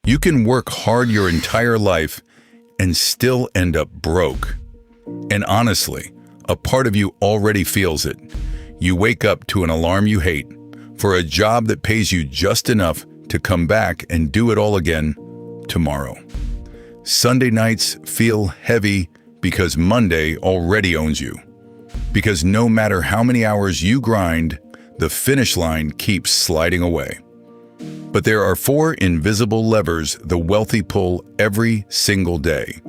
You can work hard your entire life and still end up broke. And honestly, a part of you already feels it. You wake up to an alarm you hate, for a job that pays you just enough to come back and do it all again tomorrow. Sunday nights feel heavy because Monday already owns you. Because no matter how many hours you grind, the finish line keeps sliding away. But there are 4 invisible levers the wealthy pull every single day.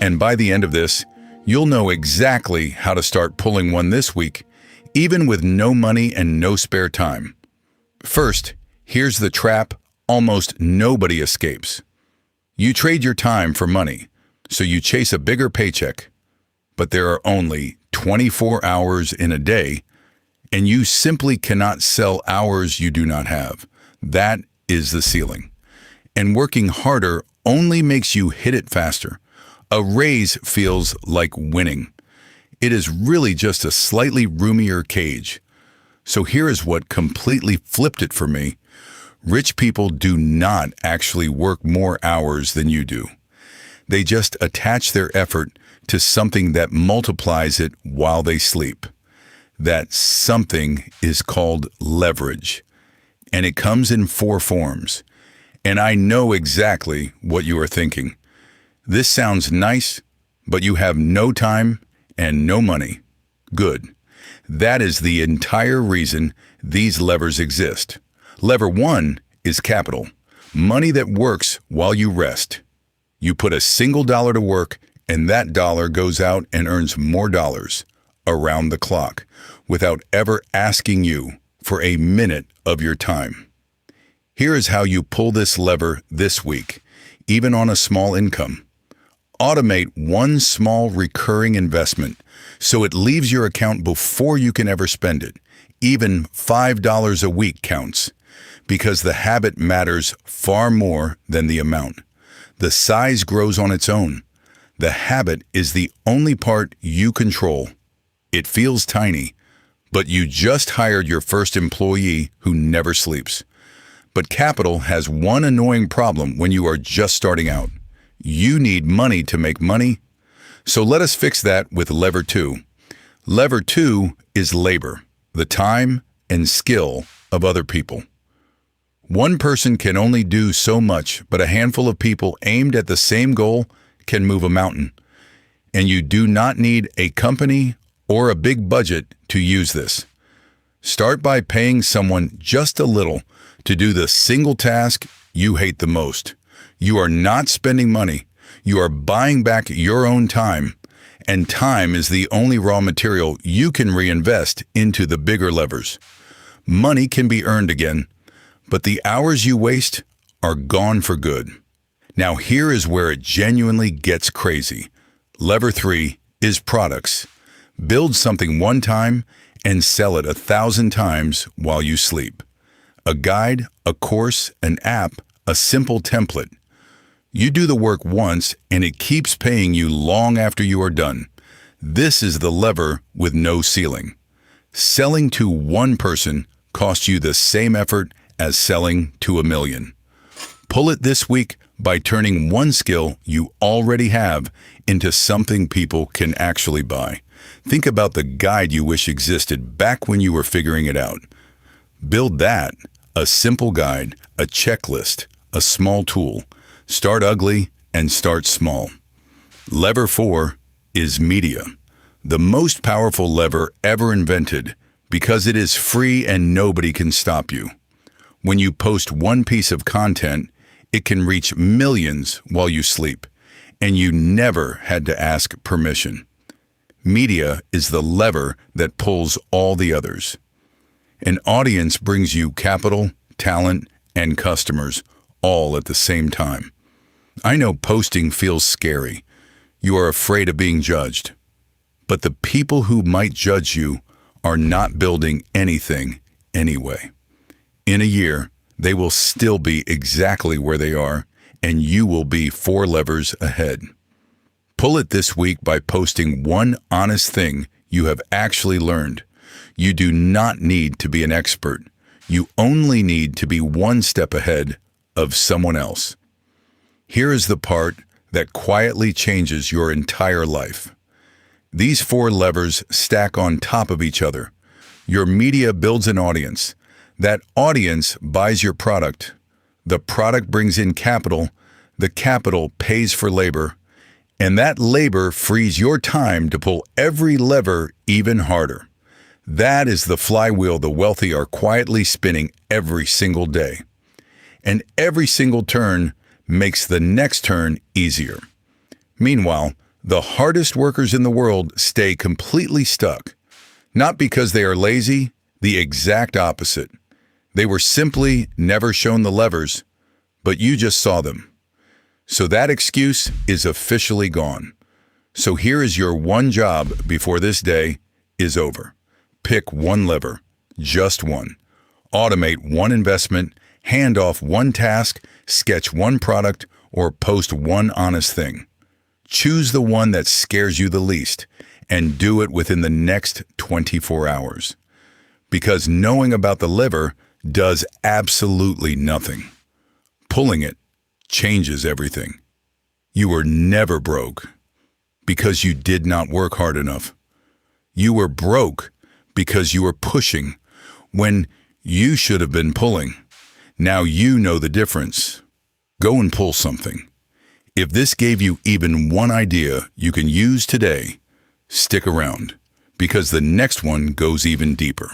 And by the end of this, you'll know exactly how to start pulling one this week, even with no money and no spare time. First, here's the trap almost nobody escapes. You trade your time for money, so you chase a bigger paycheck. But there are only 24 hours in a day, and you simply cannot sell hours you do not have. That is the ceiling. And working harder only makes you hit it faster. A raise feels like winning. It is really just a slightly roomier cage. So here is what completely flipped it for me. Rich people do not actually work more hours than you do. They just attach their effort to something that multiplies it while they sleep. That something is called leverage. And it comes in 4 forms. And I know exactly what you are thinking. This sounds nice, but you have no time and no money. Good. That is the entire reason these levers exist. Lever 1 is capital, money that works while you rest. You put a single dollar to work, and that dollar goes out and earns more dollars around the clock without ever asking you for a minute of your time. Here is how you pull this lever this week, even on a small income. Automate one small recurring investment so it leaves your account before you can ever spend it. Even $5 a week counts, because the habit matters far more than the amount. The size grows on its own. The habit is the only part you control. It feels tiny, but you just hired your first employee who never sleeps. But capital has one annoying problem when you are just starting out. You need money to make money. So let us fix that with lever 2. Lever 2 is labor, the time and skill of other people. One person can only do so much, but a handful of people aimed at the same goal can move a mountain. And you do not need a company or a big budget to use this. Start by paying someone just a little to do the single task you hate the most. You are not spending money. You are buying back your own time. And time is the only raw material you can reinvest into the bigger levers. Money can be earned again, but the hours you waste are gone for good. Now here is where it genuinely gets crazy. Lever 3 is products. Build something one time and sell it 1,000 times while you sleep. A guide, a course, an app, a simple template. You do the work once and it keeps paying you long after you are done. This is the lever with no ceiling. Selling to one person costs you the same effort as selling to 1,000,000. Pull it this week by turning one skill you already have into something people can actually buy. Think about the guide you wish existed back when you were figuring it out. Build that, a simple guide, a checklist, a small tool. Start ugly and start small. Lever 4 is media, the most powerful lever ever invented because it is free and nobody can stop you. When you post one piece of content, it can reach millions while you sleep, and you never had to ask permission. Media is the lever that pulls all the others. An audience brings you capital, talent, and customers all at the same time. I know posting feels scary. You are afraid of being judged. But the people who might judge you are not building anything anyway. In a year, they will still be exactly where they are, and you will be 4 levers ahead. Pull it this week by posting one honest thing you have actually learned. You do not need to be an expert. You only need to be one step ahead of someone else. Here is the part that quietly changes your entire life. These 4 levers stack on top of each other. Your media builds an audience. That audience buys your product. The product brings in capital. The capital pays for labor. And that labor frees your time to pull every lever even harder. That is the flywheel the wealthy are quietly spinning every single day. And every single turn makes the next turn easier. Meanwhile, the hardest workers in the world stay completely stuck. Not because they are lazy, the exact opposite. They were simply never shown the levers, but you just saw them. So that excuse is officially gone. So here is your one job before this day is over. Pick one lever, just one. Automate one investment, hand off one task, sketch one product, or post one honest thing. Choose the one that scares you the least and do it within the next 24 hours. Because knowing about the lever does absolutely nothing. Pulling it changes everything. You were never broke because you did not work hard enough. You were broke because you were pushing when you should have been pulling. Now you know the difference. Go and pull something. If this gave you even one idea you can use today, stick around because the next one goes even deeper.